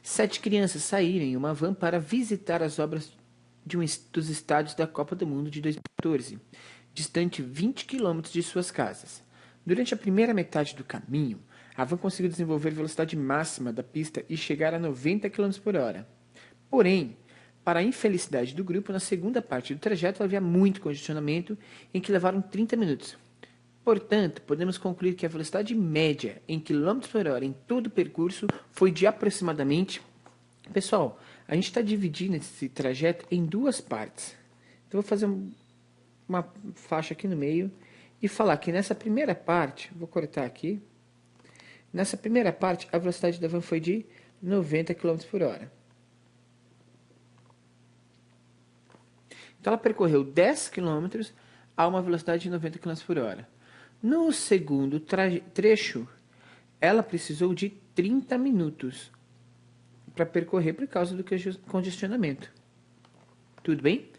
7 crianças saíram em uma van para visitar as obras dos estádios da Copa do Mundo de 2014, distante 20 quilômetros de suas casas. Durante a primeira metade do caminho, a van conseguiu desenvolver a velocidade máxima da pista e chegar a 90 km por hora. Porém, para a infelicidade do grupo, na segunda parte do trajeto havia muito congestionamento, em que levaram 30 minutos. Portanto, podemos concluir que a velocidade média em km por hora em todo o percurso foi de aproximadamente... Pessoal, a gente está dividindo esse trajeto em duas partes. Então, vou fazer uma faixa aqui no meio e falar que nessa primeira parte, vou cortar aqui, nessa primeira parte a velocidade da van foi de 90 km por hora. Então ela percorreu 10 km a uma velocidade de 90 km por hora. No segundo trecho, ela precisou de 30 minutos para percorrer por causa do congestionamento. Tudo bem?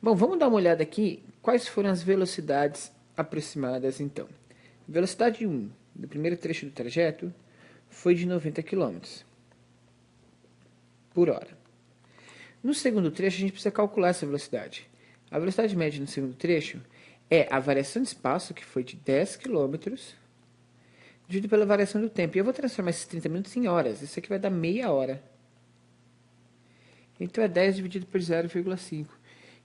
Bom, vamos dar uma olhada aqui quais foram as velocidades aproximadas então. Velocidade 1 do primeiro trecho do trajeto foi de 90 km por hora. No segundo trecho, a gente precisa calcular essa velocidade. A velocidade média no segundo trecho é a variação de espaço, que foi de 10 km, dividido pela variação do tempo. E eu vou transformar esses 30 minutos em horas. Isso aqui vai dar meia hora. Então, é 10 dividido por 0,5.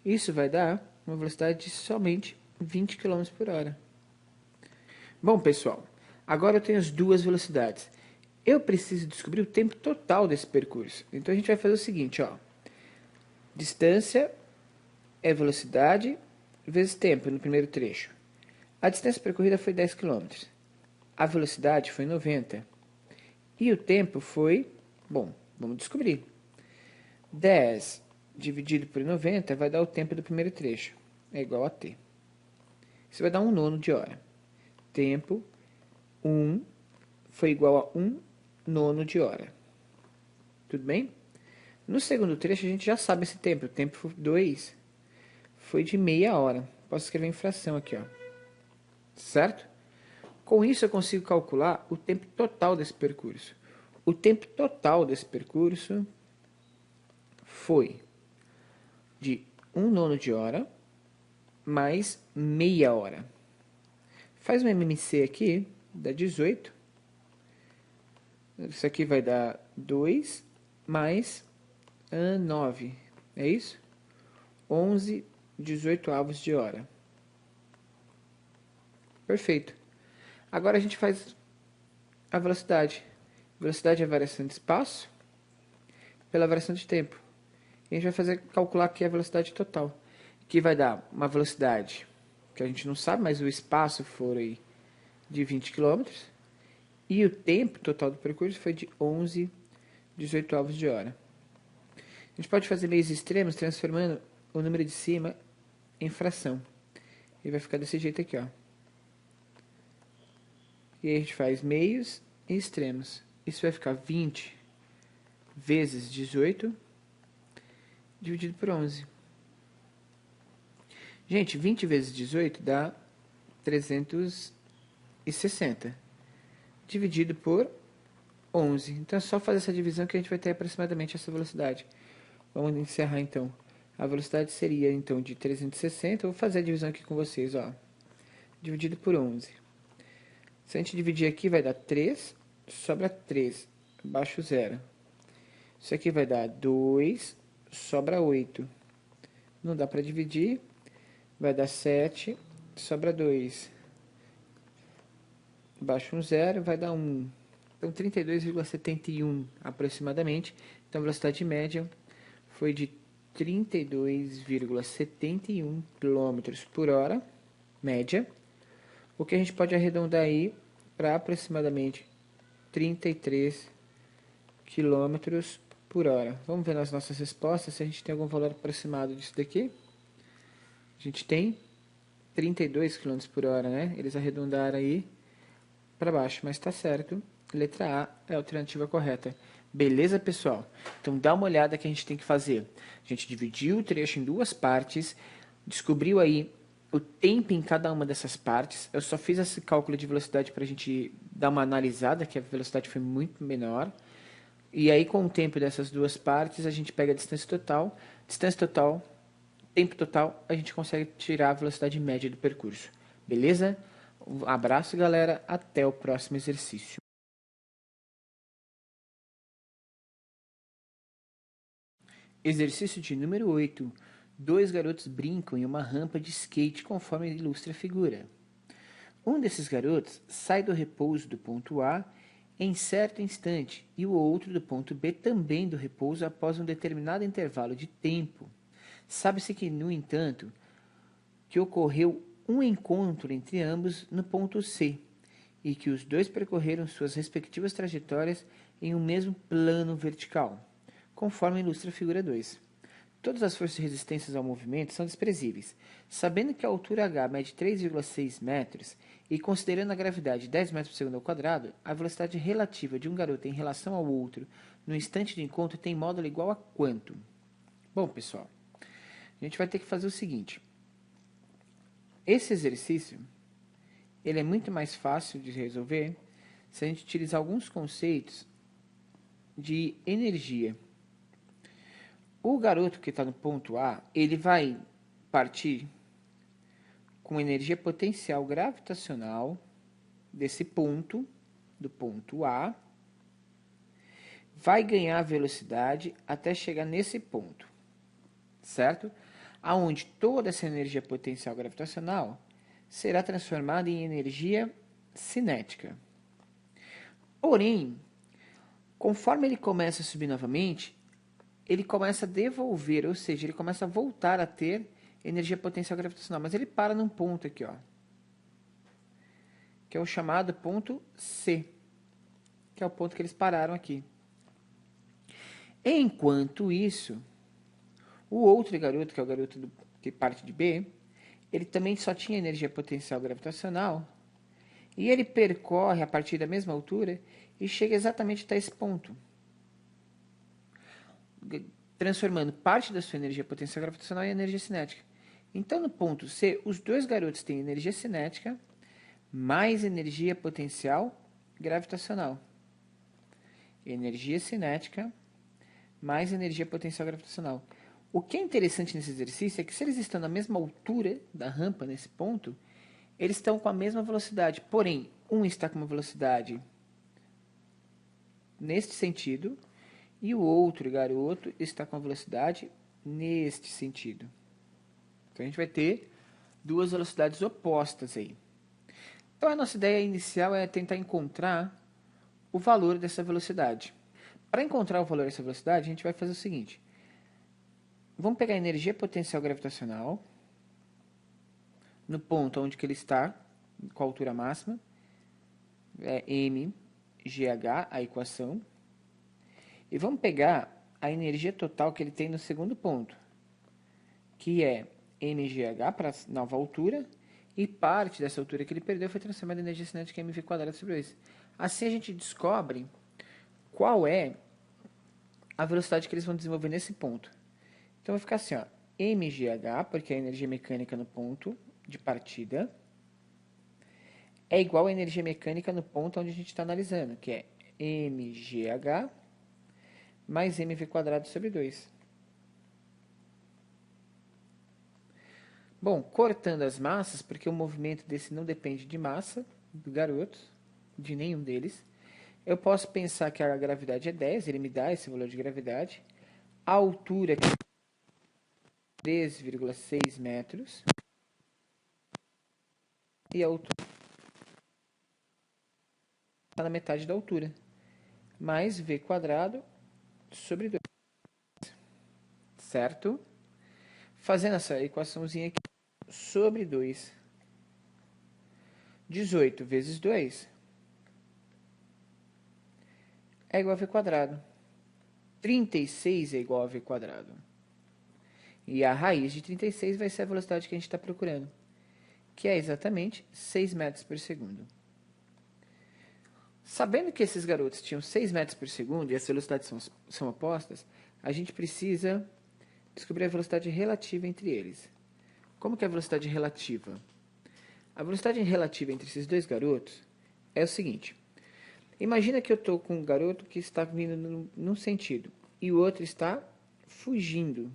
Isso vai dar uma velocidade de somente 20 km por hora. Bom, pessoal, agora eu tenho as duas velocidades. Eu preciso descobrir o tempo total desse percurso. Então, a gente vai fazer o seguinte, ó. Distância é velocidade vezes tempo no primeiro trecho. A distância percorrida foi 10 km. A velocidade foi 90. E o tempo foi... Bom, vamos descobrir. 10 dividido por 90 vai dar o tempo do primeiro trecho. É igual a t. Isso vai dar 1/9 de hora. Tempo 1 foi igual a 1/9 de hora. Tudo bem? No segundo trecho, a gente já sabe esse tempo. O tempo 2 foi de meia hora. Posso escrever em fração aqui, ó. Certo? Com isso, eu consigo calcular o tempo total desse percurso. O tempo total desse percurso foi de 1/9 de hora mais meia hora. Faz um MMC aqui, dá 18. Isso aqui vai dar 2 mais 9. É isso? 11 18avos de hora. Perfeito. Agora a gente faz a velocidade. Velocidade é a variação de espaço pela variação de tempo. E a gente vai calcular aqui a velocidade total. Que vai dar uma velocidade que a gente não sabe, mas o espaço foi de 20 km. E o tempo total do percurso foi de 11 18avos de hora. A gente pode fazer meios extremos transformando o número de cima em fração. E vai ficar desse jeito aqui, ó. E aí a gente faz meios e extremos. Isso vai ficar 20 vezes 18 dividido por 11. Gente, 20 vezes 18 dá 360. Dividido por 11. Então é só fazer essa divisão que a gente vai ter aproximadamente essa velocidade. Vamos encerrar então. A velocidade seria então de 360. Eu vou fazer a divisão aqui com vocês, ó. Dividido por 11. Se a gente dividir aqui, vai dar 3, sobra 3, abaixo 0. Isso aqui vai dar 2, sobra 8. Não dá para dividir, vai dar 7, sobra 2. Abaixo 0, vai dar 1. Então, 32,71 aproximadamente. Então, a velocidade média foi de 32,71 km por hora, média. O que a gente pode arredondar aí para aproximadamente 33 km por hora. Vamos ver nas nossas respostas se a gente tem algum valor aproximado disso daqui. A gente tem 32 km por hora, né? Eles arredondaram aí para baixo, mas está certo. Letra A é a alternativa correta. Beleza, pessoal? Então, dá uma olhada que a gente tem que fazer. A gente dividiu o trecho em duas partes, descobriu aí o tempo em cada uma dessas partes. Eu só fiz esse cálculo de velocidade para a gente dar uma analisada, que a velocidade foi muito menor. E aí, com o tempo dessas duas partes, a gente pega a distância total, tempo total, a gente consegue tirar a velocidade média do percurso. Beleza? Um abraço, galera. Até o próximo exercício. Exercício de número 8. Dois garotos brincam em uma rampa de skate conforme ilustra a figura. Um desses garotos sai do repouso do ponto A em certo instante e o outro do ponto B também do repouso após um determinado intervalo de tempo. Sabe-se que, no entanto, que ocorreu um encontro entre ambos no ponto C e que os dois percorreram suas respectivas trajetórias em um mesmo plano vertical, conforme ilustra a figura 2. Todas as forças de resistência ao movimento são desprezíveis. Sabendo que a altura h mede 3,6 metros e considerando a gravidade 10 metros por segundo ao quadrado, a velocidade relativa de um garoto em relação ao outro no instante de encontro tem módulo igual a quanto? Bom, pessoal, a gente vai ter que fazer o seguinte. Esse exercício ele é muito mais fácil de resolver se a gente utilizar alguns conceitos de energia. O garoto que está no ponto A, ele vai partir com energia potencial gravitacional desse ponto, do ponto A, vai ganhar velocidade até chegar nesse ponto, certo? Aonde toda essa energia potencial gravitacional será transformada em energia cinética. Porém, conforme ele começa a subir novamente, ele começa a devolver, ou seja, ele começa a voltar a ter energia potencial gravitacional, mas ele para num ponto aqui, ó, que é o chamado ponto C, que é o ponto que eles pararam aqui. Enquanto isso, o outro garoto, que é o garoto que parte de B, ele também só tinha energia potencial gravitacional, e ele percorre a partir da mesma altura e chega exatamente até esse ponto, transformando parte da sua energia potencial gravitacional em energia cinética. Então, no ponto C, os dois garotos têm energia cinética mais energia potencial gravitacional. Energia cinética mais energia potencial gravitacional. O que é interessante nesse exercício é que se eles estão na mesma altura da rampa, nesse ponto, eles estão com a mesma velocidade. Porém, um está com uma velocidade neste sentido e o outro garoto está com a velocidade neste sentido. Então, a gente vai ter duas velocidades opostas aí. Então, a nossa ideia inicial é tentar encontrar o valor dessa velocidade. Para encontrar o valor dessa velocidade, a gente vai fazer o seguinte. Vamos pegar a energia potencial gravitacional no ponto onde que ele está, com a altura máxima, é mgh, a equação, e vamos pegar a energia total que ele tem no segundo ponto, que é mgh para a nova altura, e parte dessa altura que ele perdeu foi transformada em energia cinética em mv² sobre 2. Assim a gente descobre qual é a velocidade que eles vão desenvolver nesse ponto. Então vai ficar assim, ó, mgh, porque é a energia mecânica no ponto de partida, é igual à energia mecânica no ponto onde a gente está analisando, que é mgh mais mv² sobre 2. Bom, cortando as massas, porque o movimento desse não depende de massa do garoto, de nenhum deles, eu posso pensar que a gravidade é 10, ele me dá esse valor de gravidade, a altura é 3,6 metros, e a altura está na metade da altura, mais v² sobre 2, certo? Fazendo essa equaçãozinha aqui, sobre 2, 18 vezes 2 é igual a v². 36 é igual a v². E a raiz de 36 vai ser a velocidade que a gente está procurando, que é exatamente 6 metros por segundo. Sabendo que esses garotos tinham 6 metros por segundo e as velocidades são opostas, a gente precisa descobrir a velocidade relativa entre eles. Como que é a velocidade relativa? A velocidade relativa entre esses dois garotos é o seguinte. Imagina que eu estou com um garoto que está vindo num sentido e o outro está fugindo.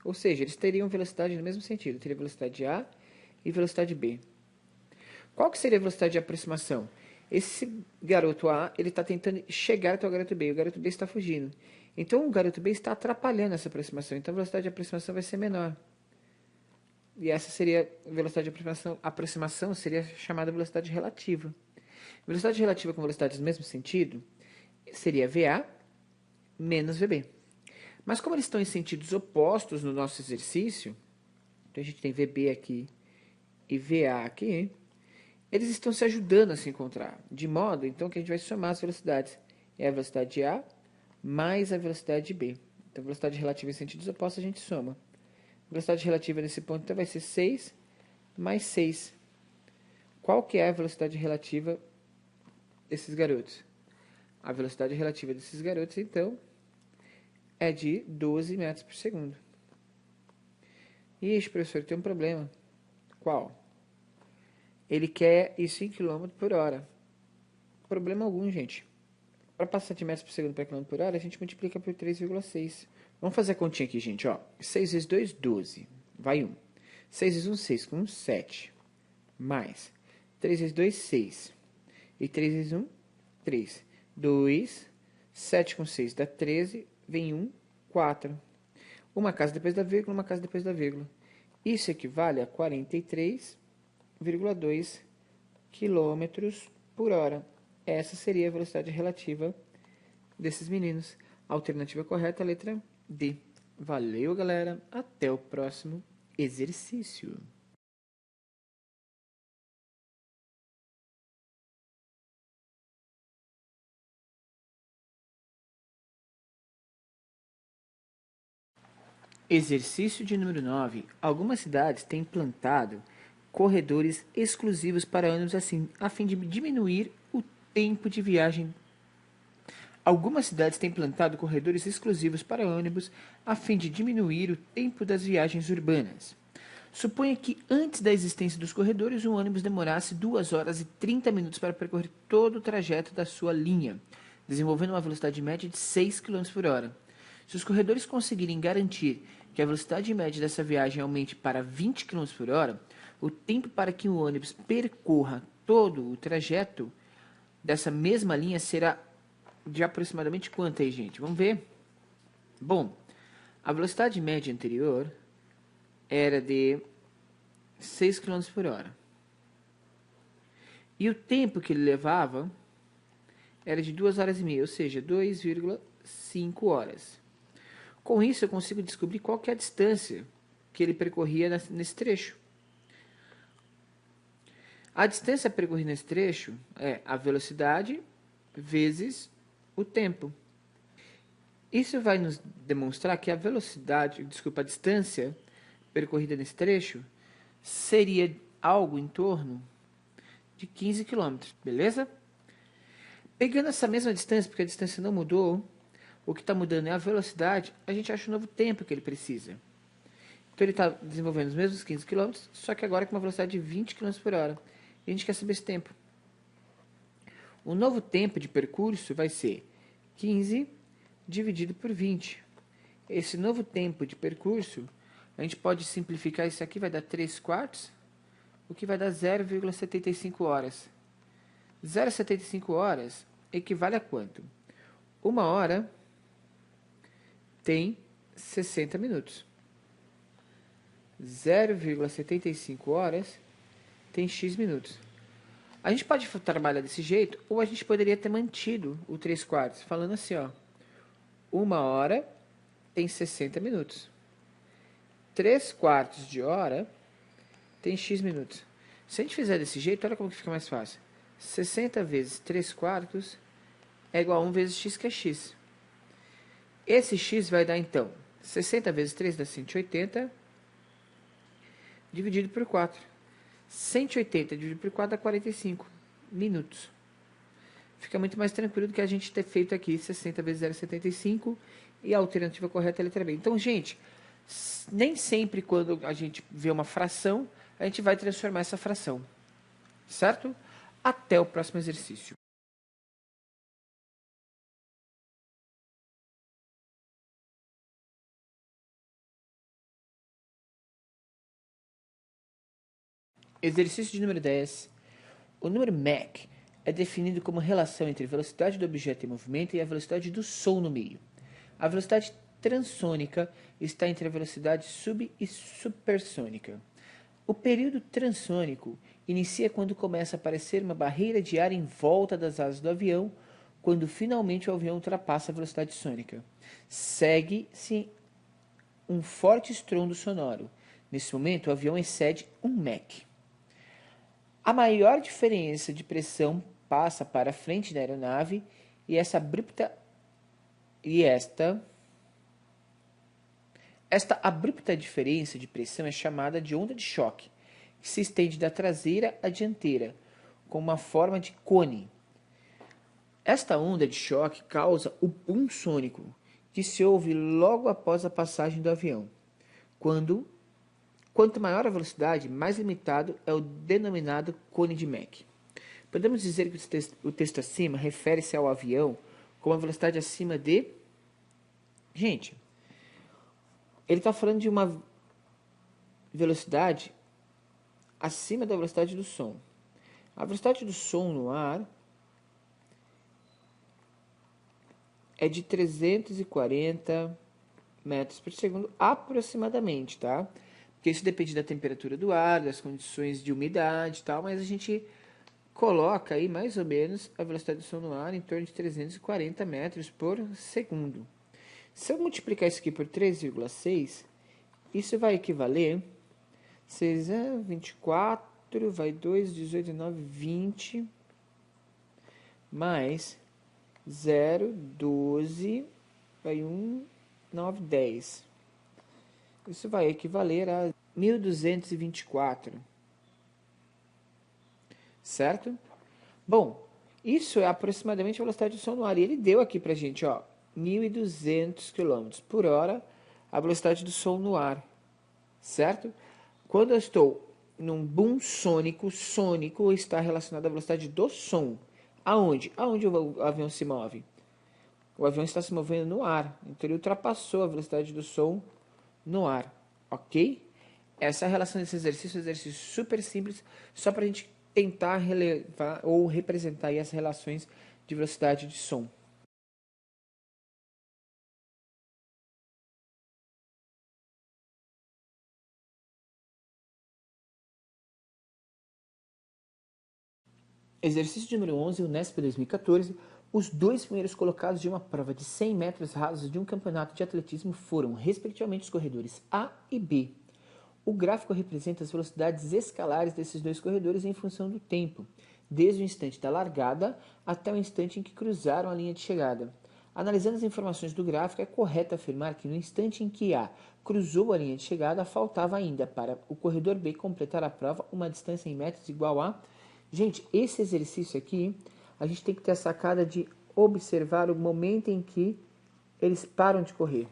Ou seja, eles teriam velocidade no mesmo sentido. Teria velocidade A e velocidade B. Qual que seria a velocidade de aproximação? Esse garoto A, ele está tentando chegar até o garoto B. O garoto B está fugindo. Então, o garoto B está atrapalhando essa aproximação. Então, a velocidade de aproximação vai ser menor. E essa seria a velocidade de aproximação seria chamada velocidade relativa. Velocidade relativa com velocidade no mesmo sentido seria VA menos VB. Mas como eles estão em sentidos opostos no nosso exercício, então a gente tem VB aqui e VA aqui, eles estão se ajudando a se encontrar, de modo então que a gente vai somar as velocidades. É a velocidade A mais a velocidade B. Então, velocidade relativa em sentidos opostos a gente soma. A velocidade relativa nesse ponto então vai ser 6 mais 6. Qual que é a velocidade relativa desses garotos? A velocidade relativa desses garotos, então, é de 12 metros por segundo. Ixi, professor, tem um problema. Qual? Ele quer isso em km por hora. Problema algum, gente. Para passar de metros por segundo para km por hora, a gente multiplica por 3,6. Vamos fazer a continha aqui, gente. Ó. 6 vezes 2, 12. Vai 1. 6 vezes 1, 6. Com 1, 7. Mais 3 vezes 2, 6. E 3 vezes 1, 3. 2. 7 com 6 dá 13. Vem 1, 4. Uma casa depois da vírgula, uma casa depois da vírgula. Isso equivale a 43,2 km por hora. Essa seria a velocidade relativa desses meninos. A alternativa correta é a letra D. Valeu, galera. Até o próximo exercício. Exercício de número 9. Algumas cidades têm implantado corredores exclusivos para ônibus assim, a fim de diminuir o tempo de viagem. Algumas cidades têm implantado corredores exclusivos para ônibus a fim de diminuir o tempo das viagens urbanas. Suponha que antes da existência dos corredores, um ônibus demorasse 2 horas e 30 minutos para percorrer todo o trajeto da sua linha, desenvolvendo uma velocidade média de 6 km por hora. Se os corredores conseguirem garantir que a velocidade média dessa viagem aumente para 20 km por hora, o tempo para que o ônibus percorra todo o trajeto dessa mesma linha será de aproximadamente quanto aí, gente? Vamos ver. Bom, a velocidade média anterior era de 6 km por hora. E o tempo que ele levava era de 2 horas e meia, ou seja, 2,5 horas. Com isso, eu consigo descobrir qual que é a distância que ele percorria nesse trecho. A distância percorrida nesse trecho é a velocidade vezes o tempo. Isso vai nos demonstrar que a distância percorrida nesse trecho seria algo em torno de 15 km, beleza? Pegando essa mesma distância, porque a distância não mudou, o que está mudando é a velocidade, a gente acha o novo tempo que ele precisa. Então ele está desenvolvendo os mesmos 15 km, só que agora com uma velocidade de 20 km por hora. E a gente quer saber esse tempo. O novo tempo de percurso vai ser 15 dividido por 20. Esse novo tempo de percurso, a gente pode simplificar isso aqui, vai dar 3 quartos, o que vai dar 0,75 horas. 0,75 horas equivale a quanto? 1 hora tem 60 minutos. 0,75 horas tem X minutos. A gente pode trabalhar desse jeito, ou a gente poderia ter mantido o 3 quartos, falando assim, ó. 1 hora tem 60 minutos. 3 quartos de hora tem X minutos. Se a gente fizer desse jeito, olha como que fica mais fácil. 60 vezes 3 quartos é igual a 1 vezes X, que é X. Esse X vai dar, então, 60 vezes 3 dá 180, dividido por 4. 180 dividido por 4 dá 45 minutos. Fica muito mais tranquilo do que a gente ter feito aqui 60 vezes 0,75 e a alternativa correta é a letra B. Então, gente, nem sempre quando a gente vê uma fração, a gente vai transformar essa fração. Certo? Até o próximo exercício. Exercício de número 10. O número Mach é definido como relação entre a velocidade do objeto em movimento e a velocidade do som no meio. A velocidade transônica está entre a velocidade sub- e supersônica. O período transônico inicia quando começa a aparecer uma barreira de ar em volta das asas do avião, quando finalmente o avião ultrapassa a velocidade sônica. Segue-se um forte estrondo sonoro. Nesse momento, o avião excede 1 Mach. A maior diferença de pressão passa para a frente da aeronave e esta abrupta diferença de pressão é chamada de onda de choque, que se estende da traseira à dianteira, com uma forma de cone. Esta onda de choque causa o boom sônico, que se ouve logo após a passagem do avião. Quanto maior a velocidade, mais limitado é o denominado cone de Mach. Podemos dizer que o texto acima refere-se ao avião com uma velocidade acima de... Gente, ele está falando de uma velocidade acima da velocidade do som. A velocidade do som no ar é de 340 metros por segundo aproximadamente, tá? Porque isso depende da temperatura do ar, das condições de umidade e tal, mas a gente coloca aí mais ou menos a velocidade do som no ar em torno de 340 metros por segundo. Se eu multiplicar isso aqui por 3,6, isso vai equivaler 6 é 24, vai 2, 18, 9, 20, mais 0, 12, vai 1, 9, 10. Isso vai equivaler a 1224. Certo? Bom, isso é aproximadamente a velocidade do som no ar. E ele deu aqui pra gente, ó, 1.200 km por hora, a velocidade do som no ar. Certo? Quando eu estou num boom sônico, sônico está relacionado à velocidade do som. Aonde? Aonde o avião se move? O avião está se movendo no ar, então ele ultrapassou a velocidade do som no ar, ok? Essa é a relação desse exercício, um exercício super simples, só para a gente tentar relevar ou representar aí as relações de velocidade de som. Exercício número 11, Unesp 2014. Os dois primeiros colocados de uma prova de 100 metros rasos de um campeonato de atletismo foram, respectivamente, os corredores A e B. O gráfico representa as velocidades escalares desses dois corredores em função do tempo, desde o instante da largada até o instante em que cruzaram a linha de chegada. Analisando as informações do gráfico, é correto afirmar que no instante em que A cruzou a linha de chegada, faltava ainda para o corredor B completar a prova uma distância em metros igual a... Gente, esse exercício aqui, a gente tem que ter a sacada de observar o momento em que eles param de correr.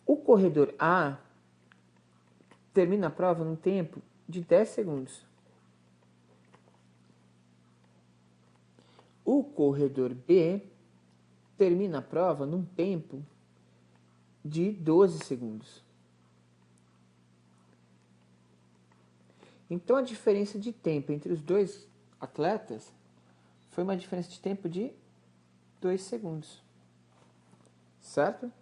O corredor A termina a prova num tempo de 10 segundos. O corredor B termina a prova num tempo de 12 segundos. Então a diferença de tempo entre os dois atletas foi uma diferença de tempo de 2 segundos. Certo?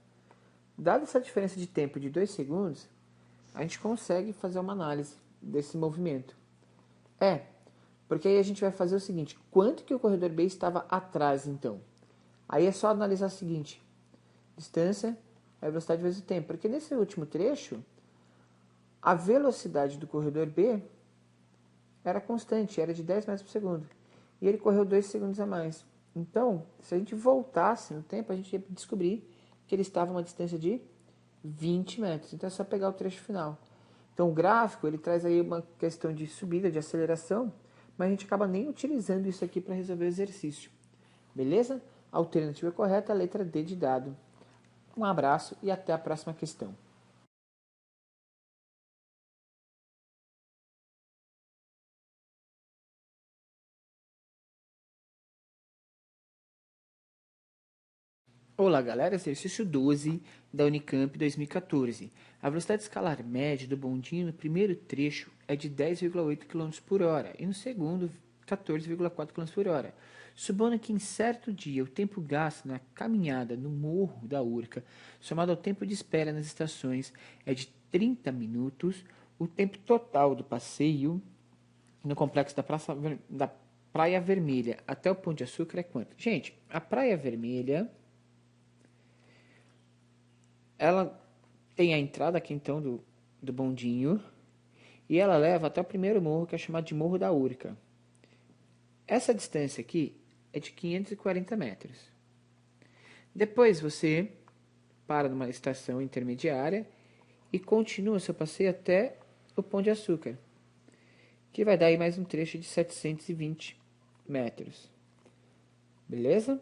Dada essa diferença de tempo de 2 segundos, a gente consegue fazer uma análise desse movimento. Porque aí a gente vai fazer o seguinte, quanto que o corredor B estava atrás então? Aí é só analisar o seguinte, distância é a velocidade vezes o tempo, porque nesse último trecho, a velocidade do corredor B era constante, era de 10 metros por segundo, e ele correu 2 segundos a mais. Então, se a gente voltasse no tempo, a gente ia descobrir que ele estava a uma distância de 20 metros, então é só pegar o trecho final. Então o gráfico, ele traz aí uma questão de subida, de aceleração, mas a gente acaba nem utilizando isso aqui para resolver o exercício. Beleza? A alternativa correta é a letra D de dado. Um abraço e até a próxima questão. Olá, galera, exercício 12 da Unicamp 2014. A velocidade escalar média do bondinho no primeiro trecho é de 10,8 km por hora e no segundo, 14,4 km por hora. Supondo que em certo dia o tempo gasto na caminhada no Morro da Urca, somado ao tempo de espera nas estações, é de 30 minutos, o tempo total do passeio no complexo da Praia Vermelha até o Pão de Açúcar é quanto? Gente, a Praia Vermelha, ela tem a entrada aqui então do bondinho e ela leva até o primeiro morro, que é chamado de Morro da Urca. Essa distância aqui é de 540 metros. Depois você para numa estação intermediária e continua seu passeio até o Pão de Açúcar, que vai dar aí mais um trecho de 720 metros. Beleza?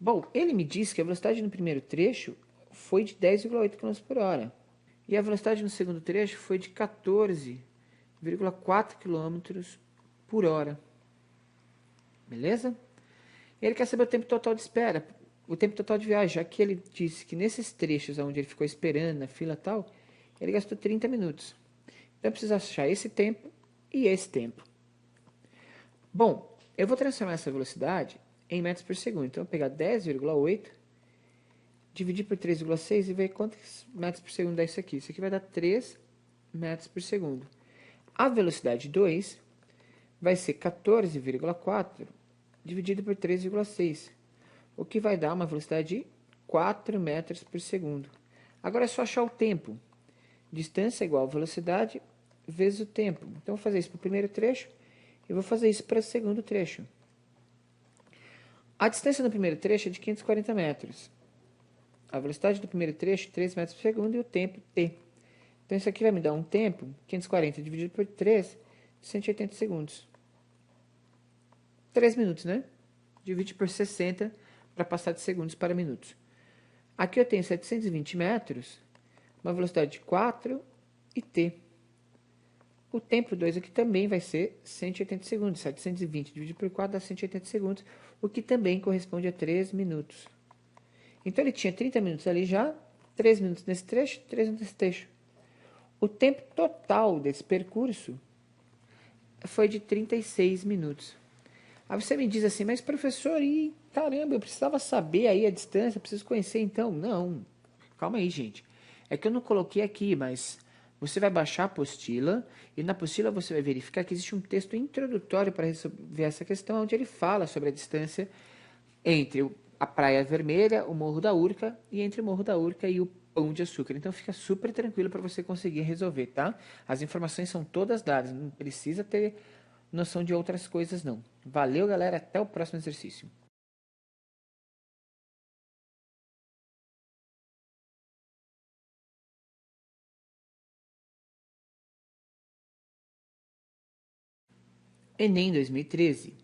Bom, ele me disse que a velocidade no primeiro trecho foi de 10,8 km por hora. E a velocidade no segundo trecho foi de 14,4 km por hora. Beleza? Ele quer saber o tempo total de espera, o tempo total de viagem, já que ele disse que nesses trechos onde ele ficou esperando na fila e tal, ele gastou 30 minutos. Então eu preciso achar esse tempo e esse tempo. Bom, eu vou transformar essa velocidade em metros por segundo. Então eu vou pegar 10,8, dividir por 3,6 e ver quantos metros por segundo dá isso aqui. Isso aqui vai dar 3 metros por segundo. A velocidade 2 vai ser 14,4 dividido por 3,6, o que vai dar uma velocidade de 4 metros por segundo. Agora é só achar o tempo. Distância igual a velocidade vezes o tempo. Então, vou fazer isso para o primeiro trecho e vou fazer isso para o segundo trecho. A distância no primeiro trecho é de 540 metros. A velocidade do primeiro trecho, 3 metros por segundo, e o tempo, t. Então, isso aqui vai me dar um tempo, 540 dividido por 3, 180 segundos. 3 minutos, né? Divide por 60 para passar de segundos para minutos. Aqui eu tenho 720 metros, uma velocidade de 4 e t. O tempo 2 aqui também vai ser 180 segundos. 720 dividido por 4 dá 180 segundos, o que também corresponde a 3 minutos. Então ele tinha 30 minutos ali já, 3 minutos nesse trecho, 3 minutos nesse trecho. O tempo total desse percurso foi de 36 minutos. Aí você me diz assim, mas professor, caramba, eu precisava saber aí a distância, preciso conhecer então. Não, calma aí, gente. É que eu não coloquei aqui, mas você vai baixar a apostila e na apostila você vai verificar que existe um texto introdutório para resolver essa questão, onde ele fala sobre a distância entre a Praia Vermelha, o Morro da Urca, e entre o Morro da Urca e o Pão de Açúcar. Então fica super tranquilo para você conseguir resolver, tá? As informações são todas dadas, não precisa ter noção de outras coisas não. Valeu, galera, até o próximo exercício. Enem 2013.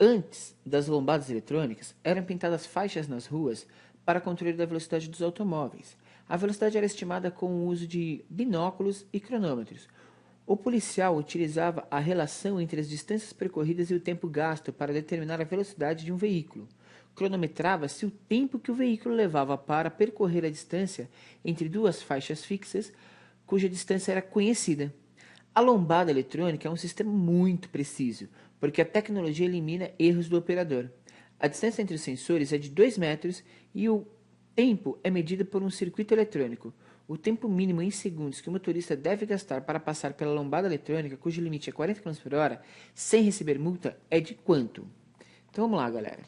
Antes das lombadas eletrônicas, eram pintadas faixas nas ruas para controle da velocidade dos automóveis. A velocidade era estimada com o uso de binóculos e cronômetros. O policial utilizava a relação entre as distâncias percorridas e o tempo gasto para determinar a velocidade de um veículo. Cronometrava-se o tempo que o veículo levava para percorrer a distância entre duas faixas fixas, cuja distância era conhecida. A lombada eletrônica é um sistema muito preciso, porque a tecnologia elimina erros do operador. A distância entre os sensores é de 2 metros e o tempo é medido por um circuito eletrônico. O tempo mínimo em segundos que o motorista deve gastar para passar pela lombada eletrônica, cujo limite é 40 km por hora, sem receber multa, é de quanto? Então vamos lá, galera.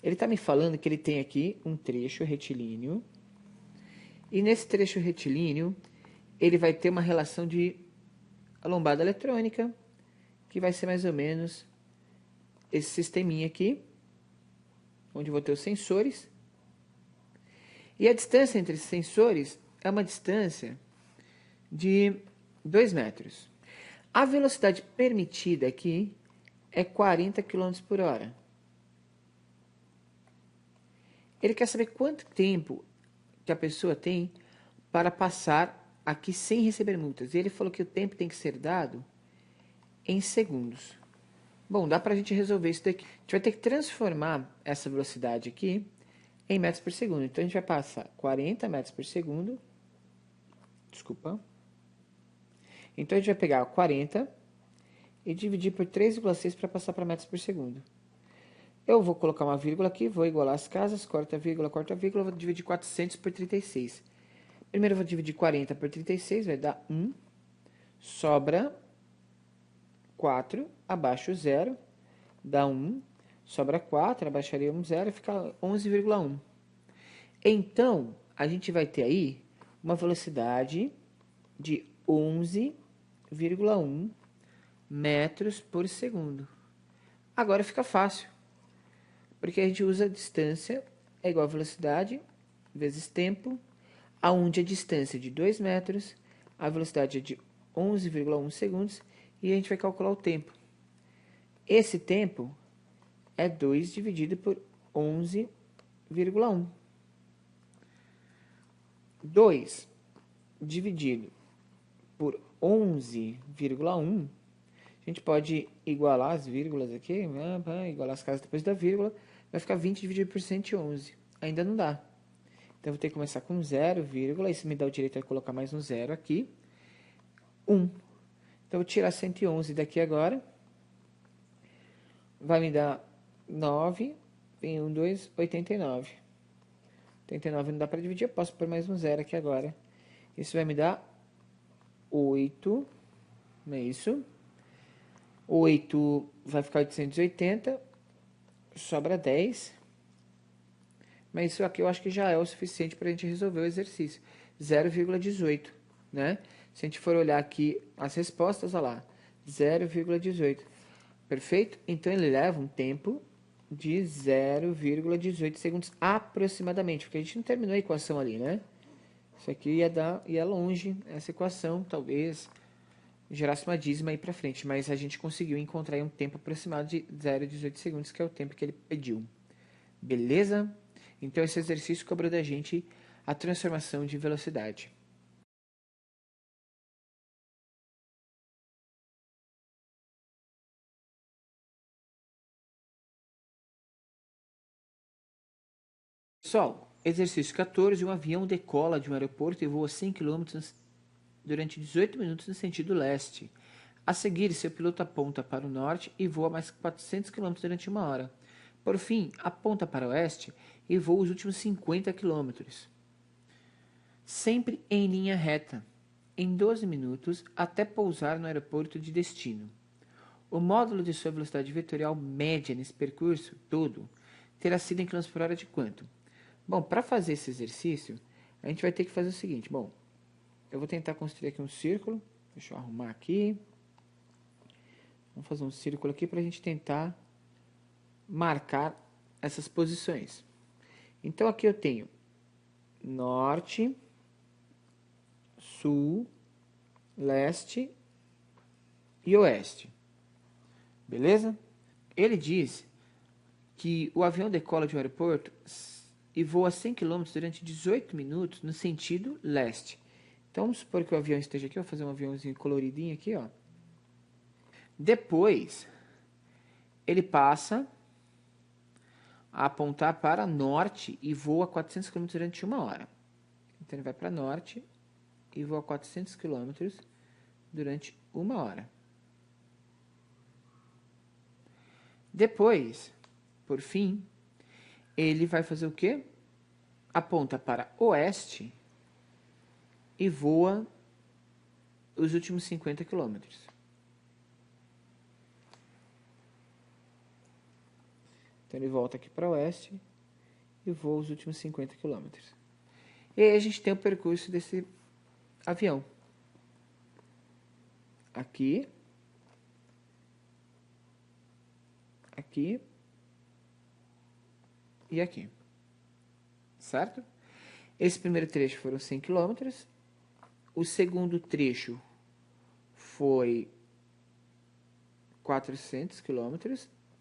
Ele está me falando que ele tem aqui um trecho retilíneo. E nesse trecho retilíneo, ele vai ter uma relação de lombada eletrônica, que vai ser mais ou menos esse sisteminha aqui, onde eu vou ter os sensores. E a distância entre esses sensores é uma distância de 2 metros. A velocidade permitida aqui é 40 km por hora. Ele quer saber quanto tempo que a pessoa tem para passar aqui sem receber multas. E ele falou que o tempo tem que ser dado em segundos. Bom, dá para a gente resolver isso daqui. A gente vai ter que transformar essa velocidade aqui em metros por segundo. Então, a gente vai passar 40 metros por segundo. Desculpa. Então, a gente vai pegar 40 e dividir por 3,6 para passar para metros por segundo. Eu vou colocar uma vírgula aqui, vou igualar as casas, corta vírgula, vou dividir 400 por 36. Primeiro eu vou dividir 40 por 36, vai dar 1. Sobra 4, abaixo 0, dá 1. Sobra 4, abaixaria 1, 0, fica 11,1. Então, a gente vai ter aí uma velocidade de 11,1 metros por segundo. Agora fica fácil, porque a gente usa a distância é igual a velocidade vezes tempo, aonde a distância é de 2 metros, a velocidade é de 11,1 segundos, e a gente vai calcular o tempo. Esse tempo é 2 dividido por 11,1. 2 dividido por 11,1, a gente pode igualar as vírgulas aqui, igualar as casas depois da vírgula, vai ficar 20 dividido por 111. Ainda não dá. Então, eu vou ter que começar com 0, isso me dá o direito de colocar mais um 0 aqui. 1. Então, eu vou tirar 111 daqui agora. Vai me dar 9, tem 1, 2, 89. 89 não dá para dividir, eu posso pôr mais um 0 aqui agora. Isso vai me dar 8, não é isso? 8 vai ficar 880, sobra 10. Mas isso aqui eu acho que já é o suficiente para a gente resolver o exercício. 0,18, né? Se a gente for olhar aqui as respostas, olha lá, 0,18. Perfeito? Então, ele leva um tempo de 0,18 segundos aproximadamente, porque a gente não terminou a equação ali, né? Isso aqui ia longe, essa equação, talvez gerasse uma dízima aí para frente, mas a gente conseguiu encontrar aí um tempo aproximado de 0,18 segundos, que é o tempo que ele pediu. Beleza? Então, esse exercício cobrou da gente a transformação de velocidade. Pessoal, exercício 14. Um avião decola de um aeroporto e voa 100 km durante 18 minutos no sentido leste. A seguir, seu piloto aponta para o norte e voa mais 400 km durante 1 hora. Por fim, aponta para o oeste e voa os últimos 50 km. Sempre em linha reta, em 12 minutos, até pousar no aeroporto de destino. O módulo de sua velocidade vetorial média nesse percurso todo terá sido em km por hora de quanto? Bom, para fazer esse exercício, a gente vai ter que fazer o seguinte. Bom, eu vou tentar construir aqui um círculo. Deixa eu arrumar aqui. Vamos fazer um círculo aqui para a gente tentar marcar essas posições. Então, aqui eu tenho norte, sul, leste e oeste. Beleza? Ele diz que o avião decola de um aeroporto e voa 100 km durante 18 minutos no sentido leste. Então, vamos supor que o avião esteja aqui. Vou fazer um aviãozinho coloridinho aqui, ó. Depois, ele passa a apontar para norte e voa 400 km durante 1 hora. Então, ele vai para norte e voa 400 km durante 1 hora. Depois, por fim, ele vai fazer o quê? Aponta para oeste e voa os últimos 50 km. Então, ele volta aqui para oeste e voa os últimos 50 km. E aí a gente tem o percurso desse avião. Aqui. Aqui. E aqui. Certo? Esse primeiro trecho foram 100 km. O segundo trecho foi 400 km.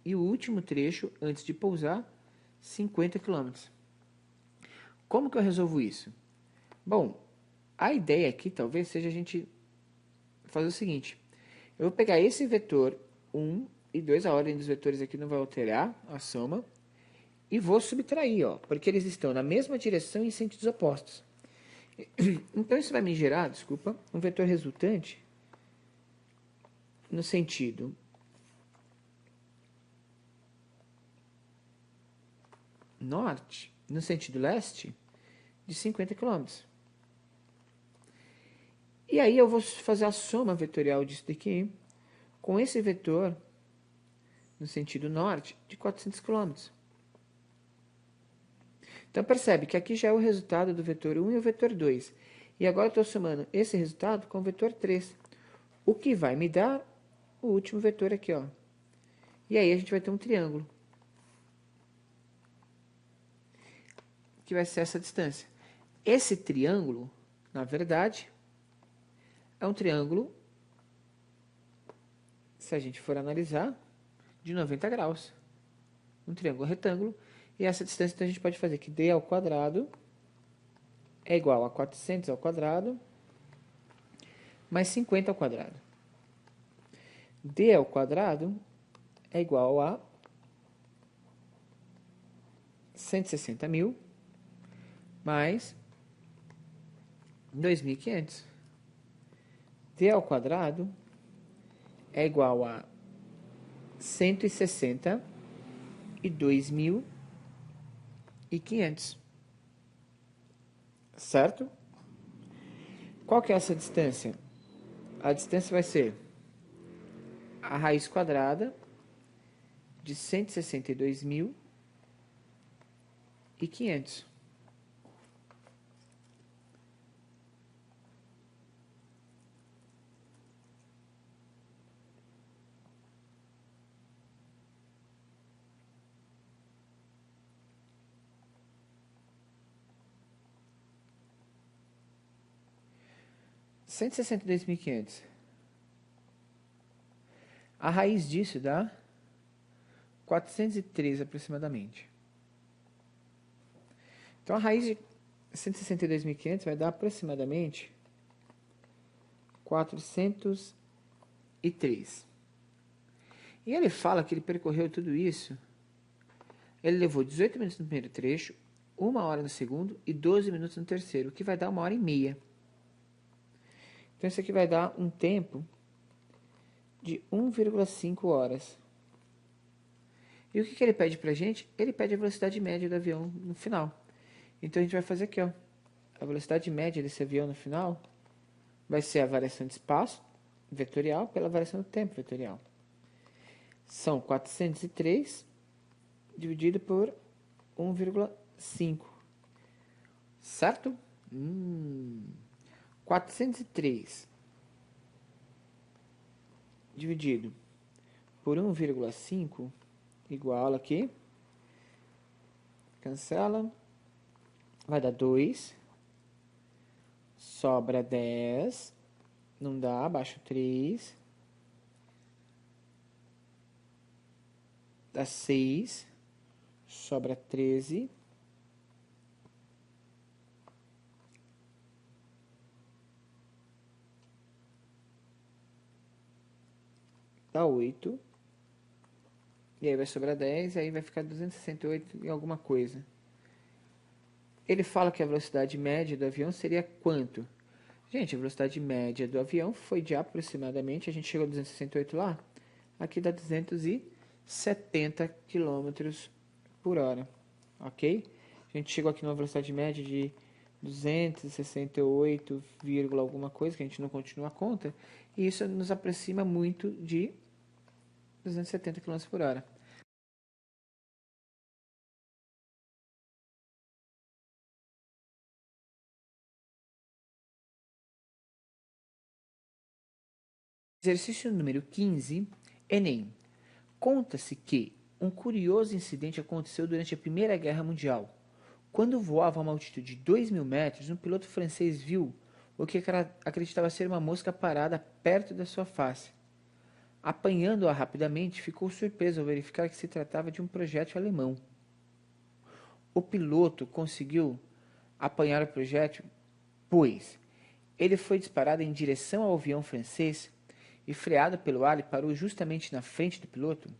E o último trecho, antes de pousar, 50 km. Como que eu resolvo isso? Bom, a ideia aqui talvez seja a gente fazer o seguinte. Eu vou pegar esse vetor 1 e 2, a ordem dos vetores aqui não vai alterar a soma. e vou subtrair, ó, porque eles estão na mesma direção em sentidos opostos. Então, isso vai me gerar, desculpa, um vetor resultante no sentido norte, no sentido leste, de 50 km. E aí eu vou fazer a soma vetorial disso daqui com esse vetor no sentido norte de 400 km. Então percebe que aqui já é o resultado do vetor 1 e o vetor 2. E agora eu estou somando esse resultado com o vetor 3. O que vai me dar o último vetor aqui, ó. E aí a gente vai ter um triângulo. Que vai ser essa distância. Esse triângulo, na verdade, é um triângulo, se a gente for analisar, de 90 graus. Um triângulo retângulo. E essa distância, então, a gente pode fazer que d ao quadrado é igual a 400 ao quadrado mais 50 ao quadrado. D ao quadrado é igual a 160.000 mais 2.500. D ao quadrado é igual a 162.500. Certo? Qual que é essa distância? A distância vai ser a raiz quadrada de 162.500. $162.500. A raiz disso dá 403 aproximadamente. Então, a raiz de 162.500 vai dar aproximadamente 403. E ele fala que ele percorreu tudo isso. Ele levou 18 minutos no primeiro trecho, 1 hora no segundo e 12 minutos no terceiro, o que vai dar 1h30. Então, isso aqui vai dar um tempo de 1,5 horas. E o que ele pede para a gente? Ele pede a velocidade média do avião no final. Então, a gente vai fazer aqui, ó. A velocidade média desse avião no final vai ser a variação de espaço vetorial pela variação do tempo vetorial. São 403 dividido por 1,5. Certo? 403 dividido por 1,5 igual aqui. Cancela. Vai dar 2. Sobra 10. Não dá, abaixo 3. Dá 6. Sobra 13. Dá 8. E aí vai sobrar 10, e aí vai ficar 268 e alguma coisa. Ele fala que a velocidade média do avião seria quanto? Gente, a velocidade média do avião foi de aproximadamente, a gente chegou a 268 lá, aqui dá 270 km por hora, ok? A gente chegou aqui numa velocidade média de 268, alguma coisa, que a gente não continua a conta, e isso nos aproxima muito de 270 km por hora. Exercício número 15, Enem. Conta-se que um curioso incidente aconteceu durante a Primeira Guerra Mundial. Quando voava a uma altitude de 2.000 metros, um piloto francês viu o que acreditava ser uma mosca parada perto da sua face. Apanhando-a rapidamente, ficou surpreso ao verificar que se tratava de um projétil alemão. O piloto conseguiu apanhar o projétil, pois ele foi disparado em direção ao avião francês e, freado pelo ar, parou justamente na frente do piloto.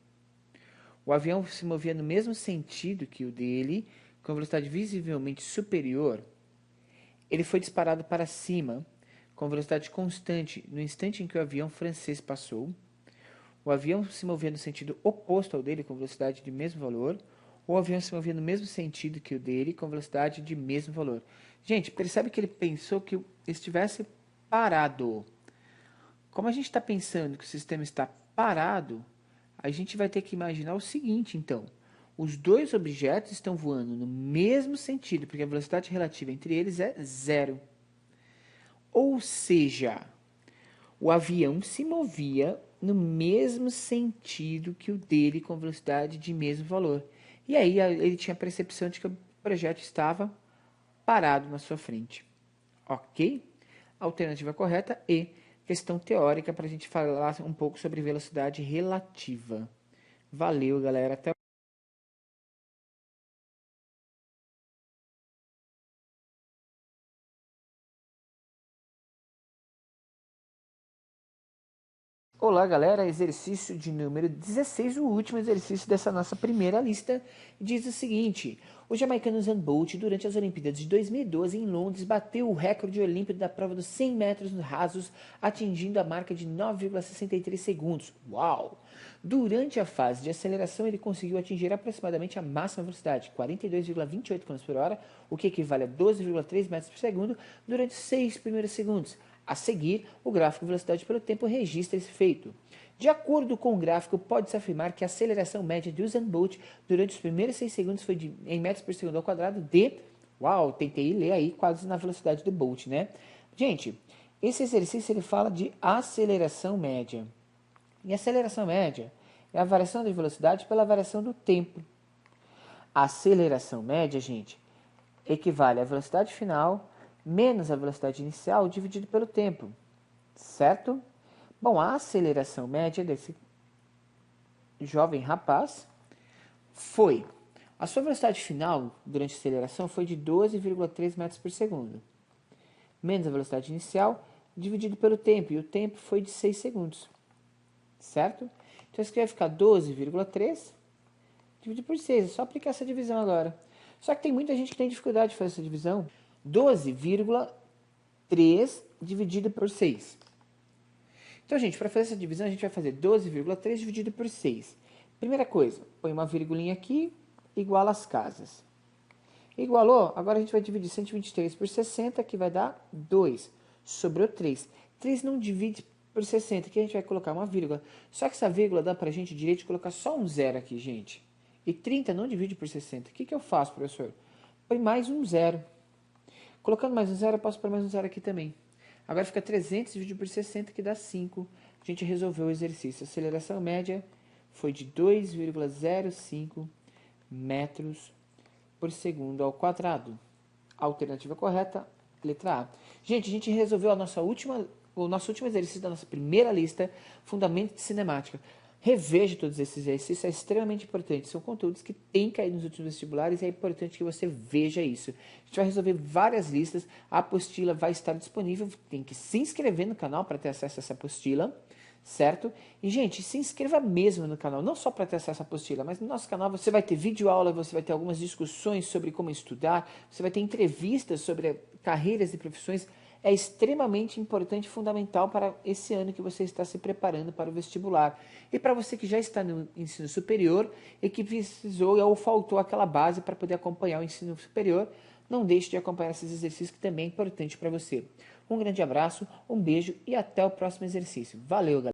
O avião se movia no mesmo sentido que o dele, com velocidade visivelmente superior. Ele foi disparado para cima, com velocidade constante, no instante em que o avião francês passou. O avião se movia no sentido oposto ao dele, com velocidade de mesmo valor. Ou o avião se movia no mesmo sentido que o dele, com velocidade de mesmo valor. Gente, percebe que ele pensou que estivesse parado. Como a gente está pensando que o sistema está parado, a gente vai ter que imaginar o seguinte, então. Os dois objetos estão voando no mesmo sentido, porque a velocidade relativa entre eles é zero. Ou seja, o avião se movia no mesmo sentido que o dele, com velocidade de mesmo valor. E aí ele tinha a percepção de que o projeto estava parado na sua frente. Ok? Alternativa correta e questão teórica para a gente falar um pouco sobre velocidade relativa. Valeu, galera. Até Olá, galera. Exercício de número 16, o último exercício dessa nossa primeira lista, diz o seguinte: o jamaicano Usain Bolt, durante as Olimpíadas de 2012 em Londres, bateu o recorde olímpico da prova dos 100 metros rasos, atingindo a marca de 9,63 segundos. Uau! Durante a fase de aceleração, ele conseguiu atingir aproximadamente a máxima velocidade, 42,28 km por hora, o que equivale a 12,3 metros por segundo, durante os 6 primeiros segundos. A seguir, o gráfico velocidade pelo tempo registra esse feito. De acordo com o gráfico, pode-se afirmar que a aceleração média de Usain Bolt durante os primeiros 6 segundos foi em metros por segundo ao quadrado de... Uau, tentei ler aí quase na velocidade do Bolt, né? Gente, esse exercício ele fala de aceleração média. E a aceleração média é a variação de velocidade pela variação do tempo. A aceleração média, gente, equivale à velocidade final menos a velocidade inicial dividido pelo tempo, certo? Bom, a aceleração média desse jovem rapaz foi... A sua velocidade final durante a aceleração foi de 12,3 metros por segundo, menos a velocidade inicial dividido pelo tempo, e o tempo foi de 6 segundos, certo? Então isso aqui vai ficar 12,3 dividido por 6, é só aplicar essa divisão agora. Só que tem muita gente que tem dificuldade de fazer essa divisão. 12,3 dividido por 6. Então, gente, para fazer essa divisão, a gente vai fazer 12,3 dividido por 6. Primeira coisa, põe uma virgulinha aqui, igual às casas. Igualou? Agora a gente vai dividir 123 por 60, que vai dar 2. Sobrou 3. 3 não divide por 60, aqui a gente vai colocar uma vírgula. Só que essa vírgula dá para a gente direito de colocar só um zero aqui, gente. E 30 não divide por 60. O que eu faço, professor? Põe mais um zero. Colocando mais um zero, eu posso pôr mais um zero aqui também. Agora fica 300 dividido por 60, que dá 5. A gente resolveu o exercício. A aceleração média foi de 2,05 metros por segundo ao quadrado. Alternativa correta, letra A. Gente, a gente resolveu o nosso último exercício da nossa primeira lista, Fundamentos de Cinemática. Reveja todos esses exercícios, é extremamente importante. São conteúdos que têm caído nos últimos vestibulares e é importante que você veja isso. A gente vai resolver várias listas, a apostila vai estar disponível, tem que se inscrever no canal para ter acesso a essa apostila, certo? E, gente, se inscreva mesmo no canal, não só para ter acesso à apostila, mas no nosso canal você vai ter videoaula, você vai ter algumas discussões sobre como estudar, você vai ter entrevistas sobre carreiras e profissões. É extremamente importante e fundamental para esse ano que você está se preparando para o vestibular. E para você que já está no ensino superior e que precisou ou faltou aquela base para poder acompanhar o ensino superior, não deixe de acompanhar esses exercícios que também é importante para você. Um grande abraço, um beijo e até o próximo exercício. Valeu, galera!